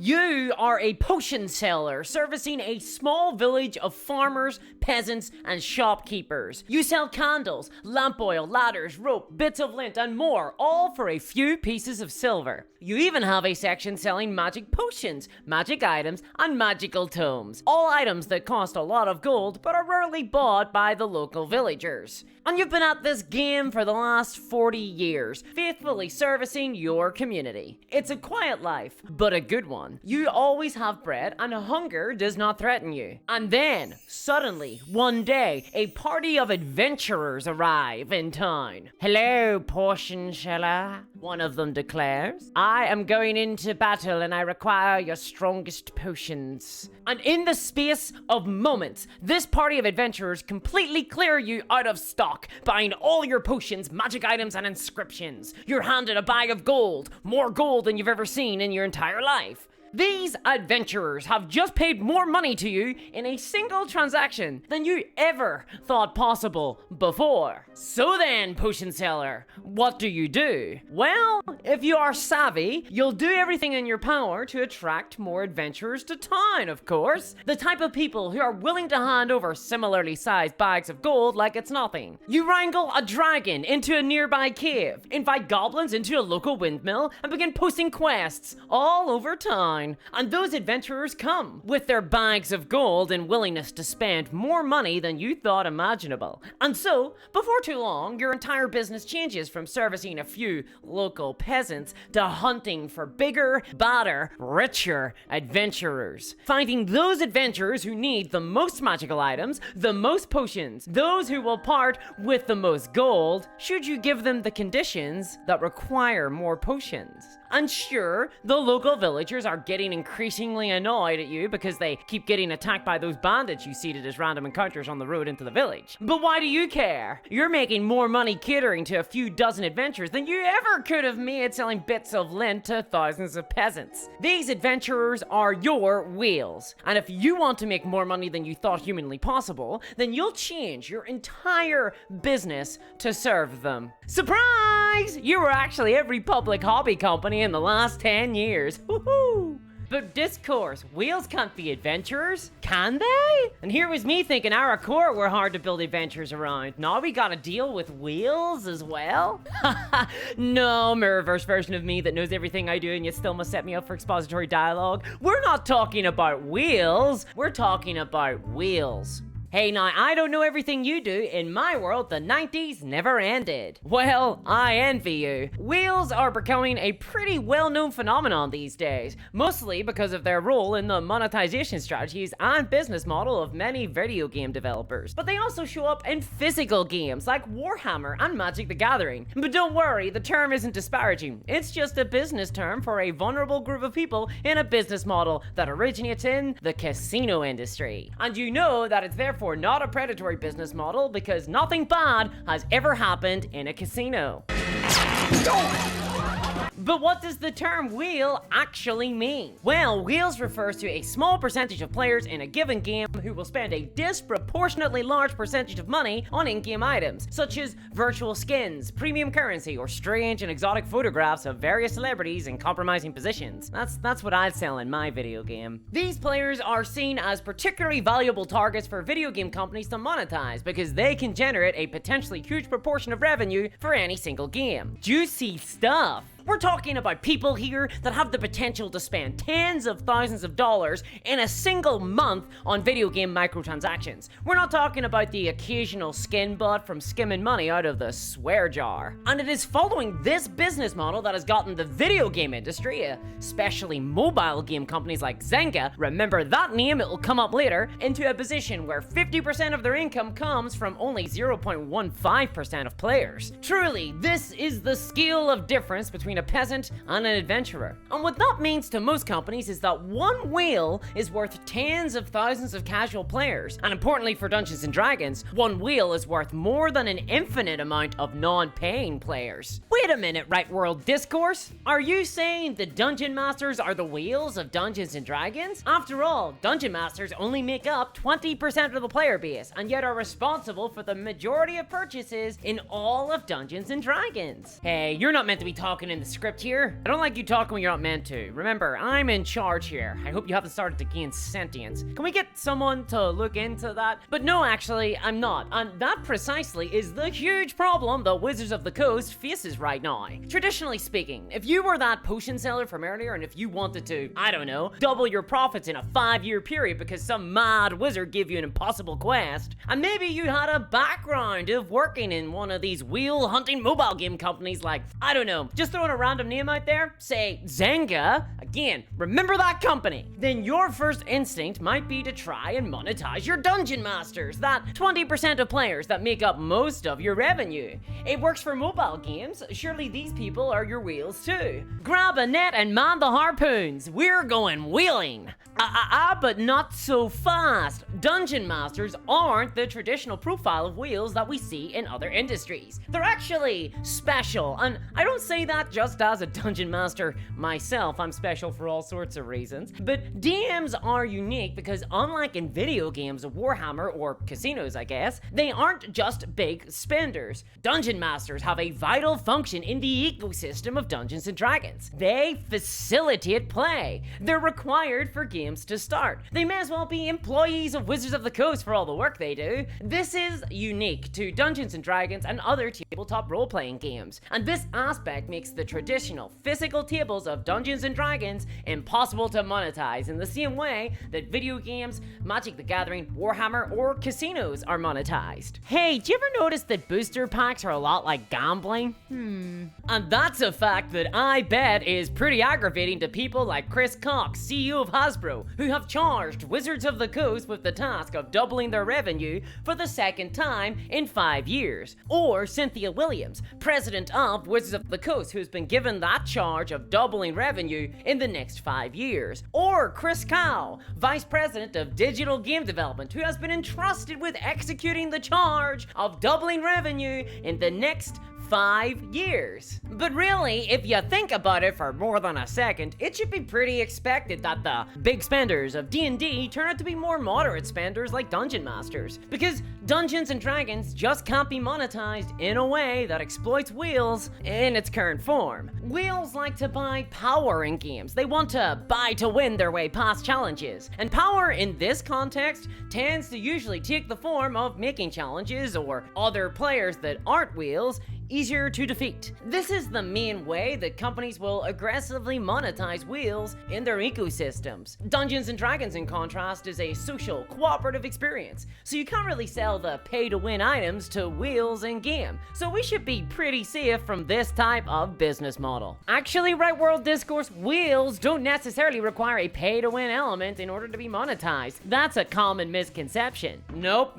You are a potion seller servicing a small village of farmers, peasants, and shopkeepers. You sell candles, lamp oil, ladders, rope, bits of lint, and more, all for a few pieces of silver. You even have a section selling magic potions, magic items, and magical tomes. All items that cost a lot of gold but are rarely bought by the local villagers. And you've been at this game for the last 40 years, faithfully servicing your community. It's a quiet life, but a good one. You always have bread and hunger does not threaten you. And then, suddenly, one day, a party of adventurers arrive in town. "Hello, potion seller," one of them declares. "I am going into battle and I require your strongest potions." And in the space of moments, this party of adventurers completely clear you out of stock, buying all your potions, magic items, and inscriptions. You're handed a bag of gold, more gold than you've ever seen in your entire life. These adventurers have just paid more money to you in a single transaction than you ever thought possible before. So then, potion seller, what do you do? Well, if you are savvy, you'll do everything in your power to attract more adventurers to town, of course. The type of people who are willing to hand over similarly sized bags of gold like it's nothing. You wrangle a dragon into a nearby cave, invite goblins into a local windmill, and begin posting quests all over town. And those adventurers come with their bags of gold and willingness to spend more money than you thought imaginable. And so, before too long, your entire business changes from servicing a few local peasants to hunting for bigger, badder, richer adventurers. Finding those adventurers who need the most magical items, the most potions, those who will part with the most gold, should you give them the conditions that require more potions. And sure, the local villagers are getting increasingly annoyed at you because they keep getting attacked by those bandits you seated as random encounters on the road into the village. But why do you care? You're making more money catering to a few dozen adventurers than you ever could have made selling bits of lint to thousands of peasants. These adventurers are your wheels. And if you want to make more money than you thought humanly possible, then you'll change your entire business to serve them. Surprise! You were actually every public hobby company in the last 10 years. Woohoo! But discourse, wheels can't be adventurers, can they? And here was me thinking our court were hard to build adventures around. Now we gotta deal with wheels as well? No, Mirrorverse version of me that knows everything I do and yet still must set me up for expository dialogue. We're not talking about wheels, we're talking about wheels. Hey, now, I don't know everything you do. In my world, the 90s never ended. Well, I envy you. Wheels are becoming a pretty well-known phenomenon these days, mostly because of their role in the monetization strategies and business model of many video game developers. But they also show up in physical games like Warhammer and Magic the Gathering. But don't worry, the term isn't disparaging. It's just a business term for a vulnerable group of people in a business model that originates in the casino industry. And you know that it's therefore not a predatory business model because nothing bad has ever happened in a casino. But what does the term wheel actually mean? Well, wheels refers to a small percentage of players in a given game who will spend a disproportionately large percentage of money on in-game items, such as virtual skins, premium currency, or strange and exotic photographs of various celebrities in compromising positions. That's what I'd sell in my video game. These players are seen as particularly valuable targets for video game companies to monetize because they can generate a potentially huge proportion of revenue for any single game. Juicy stuff. We're talking about people here that have the potential to spend tens of thousands of dollars in a single month on video game microtransactions. We're not talking about the occasional skin bot from skimming money out of the swear jar. And it is following this business model that has gotten the video game industry, especially mobile game companies like Zynga, remember that name, it'll come up later, into a position where 50% of their income comes from only 0.15% of players. Truly, this is the scale of difference between a peasant and an adventurer. And what that means to most companies is that one wheel is worth tens of thousands of casual players. And importantly for Dungeons & Dragons, one wheel is worth more than an infinite amount of non-paying players. Wait a minute, Right World Discourse? Are you saying the Dungeon Masters are the wheels of Dungeons & Dragons? After all, Dungeon Masters only make up 20% of the player base, and yet are responsible for the majority of purchases in all of Dungeons & Dragons. Hey, you're not meant to be talking in the script here. I don't like you talking when you're not meant to. Remember, I'm in charge here. I hope you haven't started to gain sentience. Can we get someone to look into that? But no, actually, I'm not. And that precisely is the huge problem the Wizards of the Coast faces right now. Traditionally speaking, if you were that potion seller from earlier and if you wanted to, I don't know, double your profits in a 5-year period because some mad wizard gave you an impossible quest, and maybe you had a background of working in one of these wheel hunting mobile game companies like, I don't know, just throwing a random name out there, say Zynga, again, remember that company, then your first instinct might be to try and monetize your dungeon masters, that 20% of players that make up most of your revenue. It works for mobile games, surely these people are your wheels too. Grab a net and man the harpoons, we're going wheeling. But not so fast. Dungeon masters aren't the traditional profile of wheels that we see in other industries. They're actually special, and I don't say that just as a dungeon master myself. I'm special for all sorts of reasons. But DMs are unique because unlike in video games, Warhammer, or casinos I guess, they aren't just big spenders. Dungeon masters have a vital function in the ecosystem of Dungeons and Dragons. They facilitate play. They're required for games to start. They may as well be employees of Wizards of the Coast for all the work they do. This is unique to Dungeons and Dragons and other tabletop role-playing games, and this aspect makes the traditional physical tables of Dungeons and Dragons impossible to monetize in the same way that video games, Magic the Gathering, Warhammer, or casinos are monetized. Hey, do you ever notice that booster packs are a lot like gambling? And that's a fact that I bet is pretty aggravating to people like Chris Cox, CEO of Hasbro, who have charged Wizards of the Coast with the task of doubling their revenue for the second time in 5 years. Or Cynthia Williams, president of Wizards of the Coast, who's been given that charge of doubling revenue in the next 5 years. Or Chris Cow, vice president of digital game development, who has been entrusted with executing the charge of doubling revenue in the next 5 years. But really, if you think about it for more than a second, it should be pretty expected that the big spenders of D&D turn out to be more moderate spenders like Dungeon Masters. Because Dungeons and Dragons just can't be monetized in a way that exploits wheels in its current form. Wheels like to buy power in games. They want to buy to win their way past challenges. And power in this context tends to usually take the form of making challenges or other players that aren't wheels easier to defeat. This is the main way that companies will aggressively monetize wheels in their ecosystems. Dungeons and Dragons, in contrast, is a social, cooperative experience, so you can't really sell the pay-to-win items to wheels in-game, so we should be pretty safe from this type of business model. Actually, Right World Discourse, wheels don't necessarily require a pay-to-win element in order to be monetized. That's a common misconception. Nope,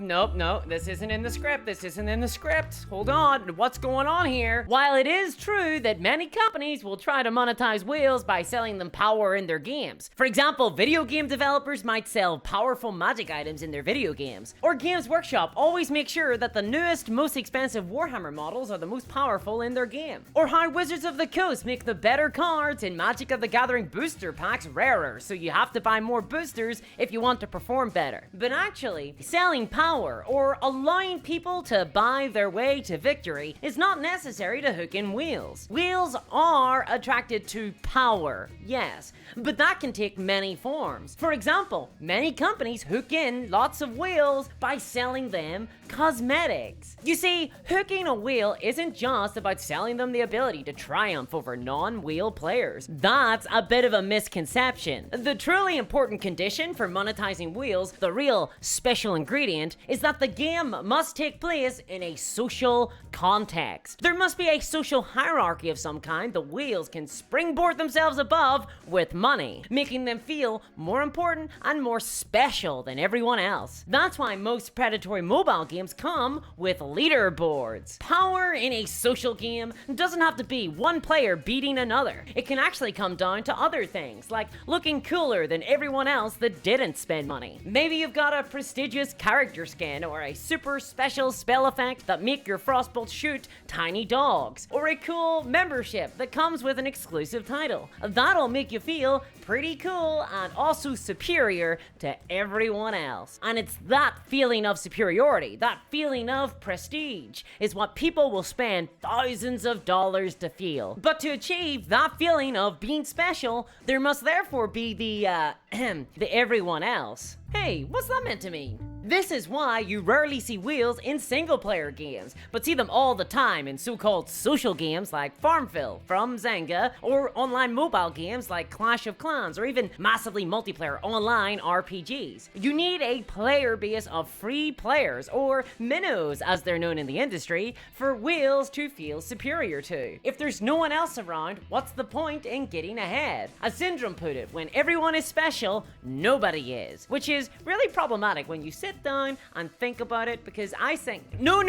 this isn't in the script, Hold on, what's going on here? While it is true that many companies will try to monetize wheels by selling them power in their games. For example, video game developers might sell powerful magic items in their video games. Or Games Workshop always make sure that the newest, most expensive Warhammer models are the most powerful in their game. Or how Wizards of the Coast make the better cards in Magic of the Gathering booster packs rarer, so you have to buy more boosters if you want to perform better. But actually, selling power or allowing people to buy their way to victory is not necessary to hook in wheels. Wheels are attracted to power, yes, but that can take many forms. For example, many companies hook in lots of wheels by selling them cosmetics. You see, hooking a wheel isn't just about selling them the ability to triumph over non-wheel players. That's a bit of a misconception. The truly important condition for monetizing wheels, the real special ingredient, is that the game must take place in a social context. There must be a social hierarchy of some kind the wheels can springboard themselves above with money, making them feel more important and more special than everyone else. That's why most predatory mobile games come with leaderboards. Power in a social game doesn't have to be one player beating another. It can actually come down to other things, like looking cooler than everyone else that didn't spend money. Maybe you've got a prestigious character skin or a super special spell effect that make your frostbolt shoot tiny dogs, or a cool membership that comes with an exclusive title. That'll make you feel pretty cool and also superior to everyone else. And it's that feeling of superiority, that feeling of prestige, is what people will spend thousands of dollars to feel. But to achieve that feeling of being special, there must therefore be the everyone else. Hey, what's that meant to mean? This is why you rarely see wheels in single-player games, but see them all the time in so-called social games like Farmville from Zynga, or online mobile games like Clash of Clans, or even massively multiplayer online RPGs. You need a player base of free players, or minnows as they're known in the industry, for wheels to feel superior to. If there's no one else around, what's the point in getting ahead? As Syndrome put it, when everyone is special, nobody is, which is really problematic when you sit down and think about it, because I think no,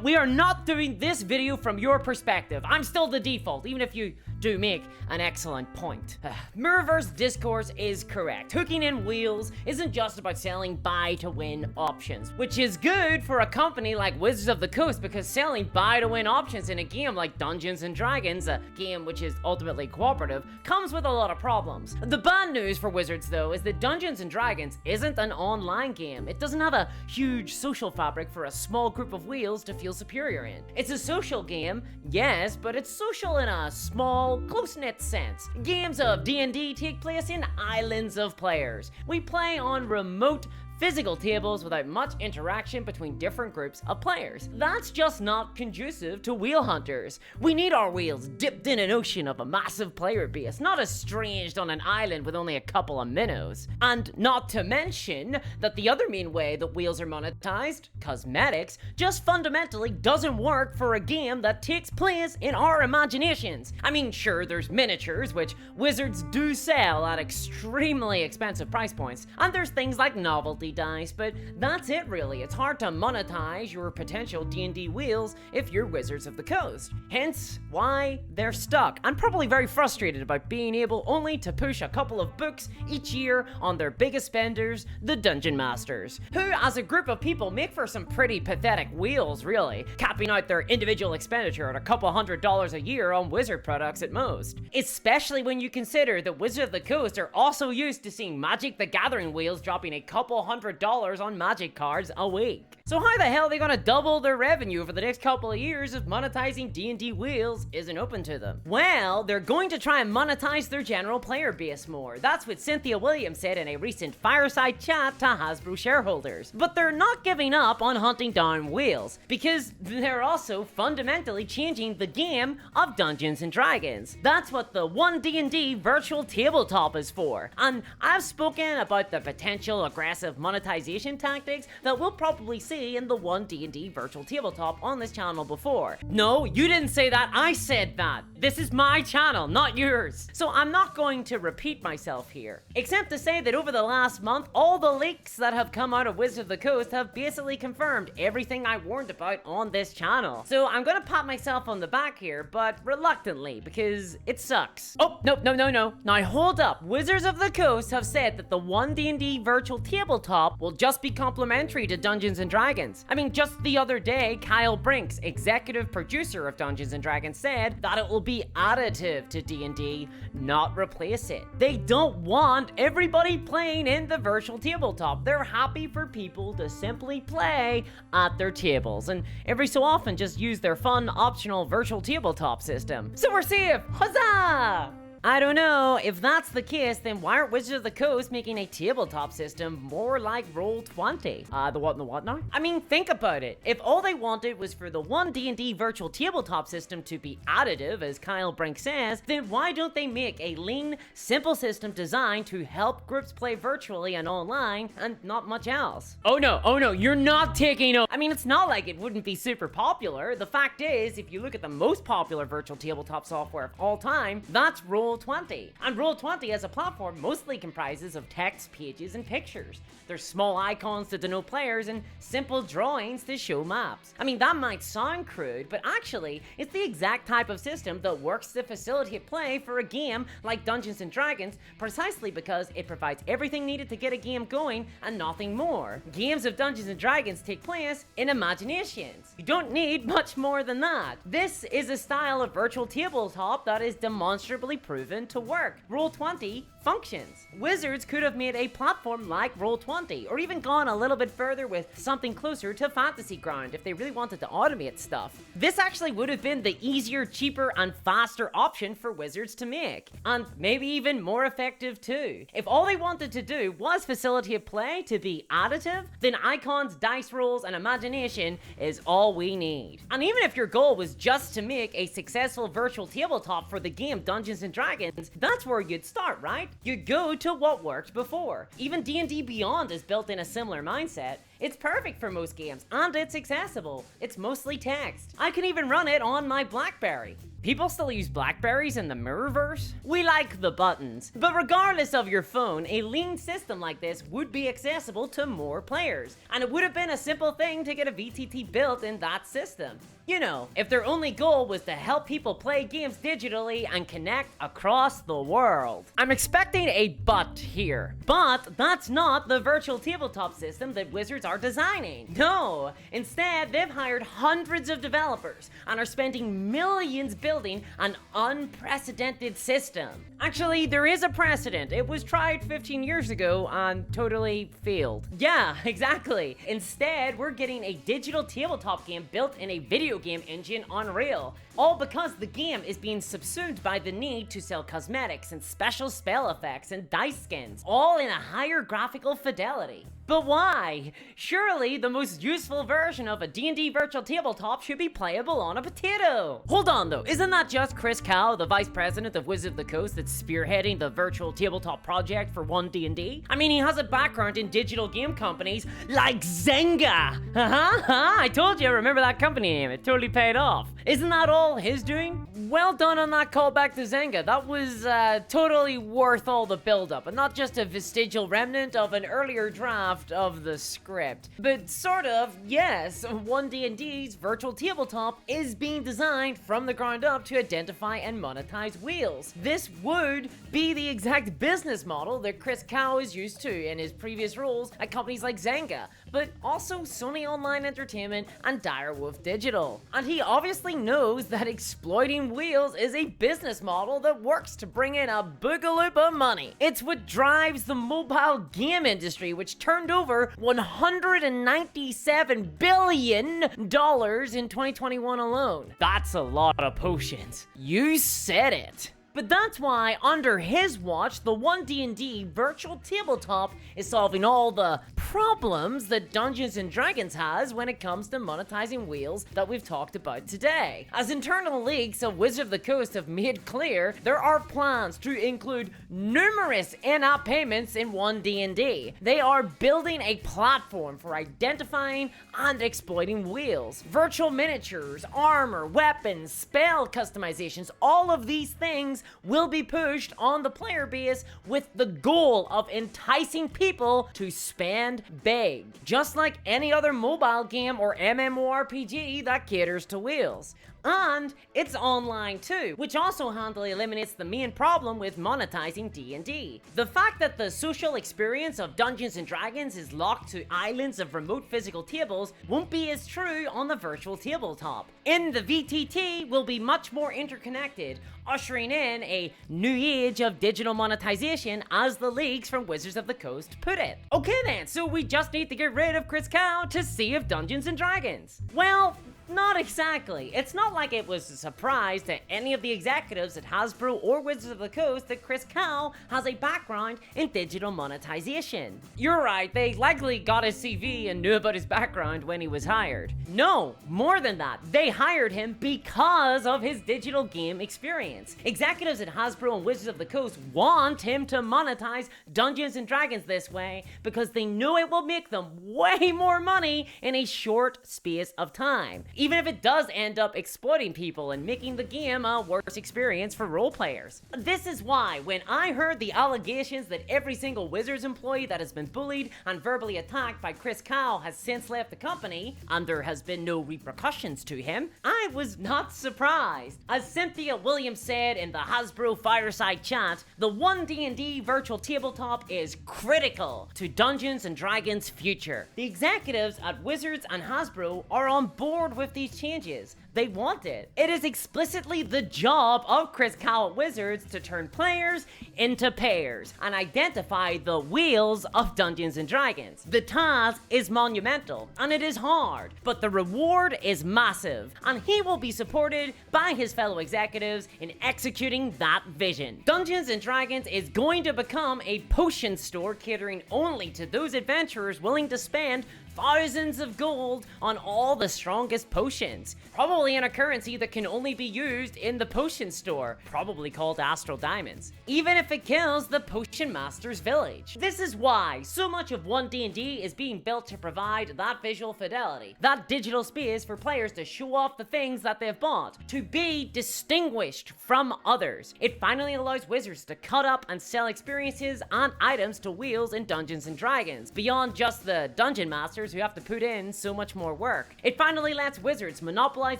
we are not doing this video from your perspective. I'm still the default, even if you do make an excellent point. Mirrorverse discourse is correct. Hooking in wheels isn't just about selling buy-to-win options, which is good for a company like Wizards of the Coast, because selling buy-to-win options in a game like Dungeons and Dragons, a game which is ultimately cooperative, comes with a lot of problems. The bad news for Wizards, though, is that Dungeons and Dragons isn't an online game. It doesn't have a huge social fabric for a small group of wheels to feel superior in. It's a social game, yes, but it's social in a small, close-knit sense. Games of D&D take place in islands of players. We play on remote, physical tables without much interaction between different groups of players. That's just not conducive to wheel hunters. We need our wheels dipped in an ocean of a massive player base, not estranged on an island with only a couple of minnows. And not to mention that the other main way that wheels are monetized, cosmetics, just fundamentally doesn't work for a game that takes place in our imaginations. I mean, sure, there's miniatures, which Wizards do sell at extremely expensive price points, and there's things like novelty dice, but that's it really. It's hard to monetize your potential D&D wheels if you're Wizards of the Coast. Hence why they're stuck and probably very frustrated about being able only to push a couple of books each year on their biggest spenders, the Dungeon Masters, who as a group of people make for some pretty pathetic wheels really, capping out their individual expenditure at a couple $100 a year on Wizard products at most. Especially when you consider that Wizards of the Coast are also used to seeing Magic the Gathering wheels dropping a couple $100 on Magic cards a week. So how the hell are they gonna double their revenue for the next couple of years if monetizing D&D wheels isn't open to them? Well, they're going to try and monetize their general player base more. That's what Cynthia Williams said in a recent fireside chat to Hasbro shareholders. But they're not giving up on hunting down wheels, because they're also fundamentally changing the game of Dungeons and Dragons. That's what the 1D&D virtual tabletop is for. And I've spoken about the potential aggressive monetization tactics that we'll probably see in the 1D&D virtual tabletop on this channel before. No, you didn't say that, I said that. This is my channel, not yours. So I'm not going to repeat myself here, except to say that over the last month, all the leaks that have come out of Wizards of the Coast have basically confirmed everything I warned about on this channel. So I'm gonna pat myself on the back here, but reluctantly, because it sucks. Oh, no. Now hold up. Wizards of the Coast have said that the 1D&D virtual tabletop will just be complimentary to Dungeons and Dragons. I mean, just the other day, Kyle Brinks, executive producer of Dungeons and Dragons, said that it will be additive to D&D, not replace it. They don't want everybody playing in the virtual tabletop. They're happy for people to simply play at their tables, and every so often just use their fun, optional virtual tabletop system. So we're safe! Huzzah! I don't know, if that's the case, then why aren't Wizards of the Coast making a tabletop system more like Roll20? The what and the what now? I mean, think about it. If all they wanted was for the 1D&D virtual tabletop system to be additive, as Kyle Brink says, then why don't they make a lean, simple system designed to help groups play virtually and online, and not much else? Oh no, you're not taking I mean, it's not like it wouldn't be super popular. The fact is, if you look at the most popular virtual tabletop software of all time, that's Roll Roll20. And Roll20 as a platform mostly comprises of text, pages, and pictures. There's small icons to denote players and simple drawings to show maps. I mean, that might sound crude, but actually, it's the exact type of system that works to facilitate play for a game like Dungeons & Dragons, precisely because it provides everything needed to get a game going and nothing more. Games of Dungeons & Dragons take place in imaginations. You don't need much more than that. This is a style of virtual tabletop that is demonstrably proven to work. Roll20 functions. Wizards could have made a platform like Roll20, or even gone a little bit further with something closer to Fantasy Ground if they really wanted to automate stuff. This actually would have been the easier, cheaper, and faster option for Wizards to make, and maybe even more effective too. If all they wanted to do was facilitate play to be additive, then icons, dice rolls, and imagination is all we need. And even if your goal was just to make a successful virtual tabletop for the game Dungeons & Dragons, that's where you'd start, right? You'd go to what worked before. Even D&D Beyond is built in a similar mindset. It's perfect for most games, and it's accessible. It's mostly text. I can even run it on my BlackBerry. People still use Blackberries in the Mirrorverse? We like the buttons. But regardless of your phone, a lean system like this would be accessible to more players. And it would have been a simple thing to get a VTT built in that system. You know, if their only goal was to help people play games digitally and connect across the world. I'm expecting a but here. But that's not the virtual tabletop system that Wizards are designing. No, instead they've hired hundreds of developers and are spending millions building an unprecedented system. Actually, there is a precedent. It was tried 15 years ago and totally failed. Yeah, exactly. Instead, we're getting a digital tabletop game built in a video game engine Unreal. All because the game is being subsumed by the need to sell cosmetics and special spell effects and dice skins, all in a higher graphical fidelity. But why? Surely the most useful version of a D&D virtual tabletop should be playable on a potato. Hold on though, isn't that just Chris Cow, the vice president of Wizards of the Coast, that's spearheading the virtual tabletop project for 1D&D? I mean, he has a background in digital game companies like Zynga. I told you, I remember that company name, it totally paid off. Isn't that all his doing? Well done on that callback to Zynga. That was totally worth all the build-up, and not just a vestigial remnant of an earlier draft of the script. But sort of, yes, 1D&D's virtual tabletop is being designed from the ground up to identify and monetize wheels. This would be the exact business model that Chris Cow is used to in his previous roles at companies like Zynga, but also Sony Online Entertainment and Direwolf Digital. And he obviously knows that exploiting wheels is a business model that works to bring in a boogaloop of money. It's what drives the mobile game industry, which turned over $197 billion in 2021 alone. That's a lot of potions. You said it. But that's why, under his watch, the 1D&D virtual tabletop is solving all the problems that Dungeons & Dragons has when it comes to monetizing wheels that we've talked about today. As internal leaks of Wizards of the Coast have made clear, there are plans to include numerous in-app payments in 1D&D. They are building a platform for identifying and exploiting wheels. Virtual miniatures, armor, weapons, spell customizations, all of these things will be pushed on the player base with the goal of enticing people to spend big, just like any other mobile game or MMORPG that caters to wheels. And it's online too, which also handily eliminates the main problem with monetizing D&D. The fact that the social experience of Dungeons & Dragons is locked to islands of remote physical tables won't be as true on the virtual tabletop. In the VTT, we'll be much more interconnected, ushering in a new age of digital monetization, as the leaks from Wizards of the Coast put it. Okay then, so we just need to get rid of Chris Cow to save Dungeons & Dragons. Well, not exactly. It's not like it was a surprise to any of the executives at Hasbro or Wizards of the Coast that Chris Cow has a background in digital monetization. You're right, they likely got his CV and knew about his background when he was hired. No, more than that, they hired him because of his digital game experience. Executives at Hasbro and Wizards of the Coast want him to monetize Dungeons & Dragons this way because they know it will make them way more money in a short space of time. even if it does end up exploiting people and making the game a worse experience for role players. This is why when I heard the allegations that every single Wizards employee that has been bullied and verbally attacked by Chris Kyle has since left the company, and there has been no repercussions to him, I was not surprised. As Cynthia Williams said in the Hasbro Fireside Chat, the 1D&D virtual tabletop is critical to Dungeons & Dragons' future. The executives at Wizards and Hasbro are on board with these changes. They want it. It is explicitly the job of Chris Kyle at Wizards to turn players into payers and identify the wheels of Dungeons & Dragons. The task is monumental and it is hard, but the reward is massive, and he will be supported by his fellow executives in executing that vision. Dungeons & Dragons is going to become a potion store catering only to those adventurers willing to spend thousands of gold on all the strongest potions, probably in a currency that can only be used in the potion store, probably called Astral Diamonds, even if it kills the Potion Master's village. This is why so much of 1D&D is being built to provide that visual fidelity, that digital space for players to show off the things that they've bought, to be distinguished from others. It finally allows Wizards to cut up and sell experiences and items to wheels in Dungeons & Dragons, beyond just the Dungeon Masters who have to put in so much more work. It finally lets Wizards monopolize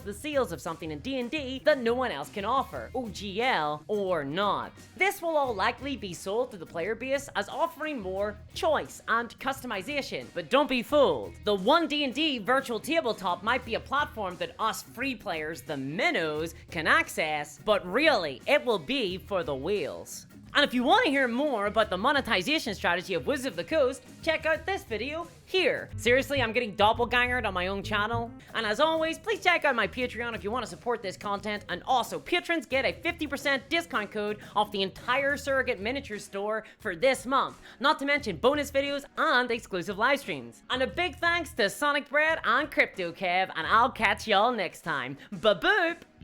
the sales of something in D&D that no one else can offer, OGL or not. This will all likely be sold to the player base as offering more choice and customization, but don't be fooled. The 1D&D virtual tabletop might be a platform that us free players, the minnows, can access, but really, it will be for the whales. And if you want to hear more about the monetization strategy of Wizards of the Coast, check out this video here. Seriously, I'm getting doppelgangered on my own channel. And as always, please check out my Patreon if you want to support this content. And also, patrons get a 50% discount code off the entire Surrogate Miniatures store for this month. Not to mention bonus videos and exclusive live streams. And a big thanks to Sonic Bread and Crypto Kev, and I'll catch y'all next time. Ba-boop!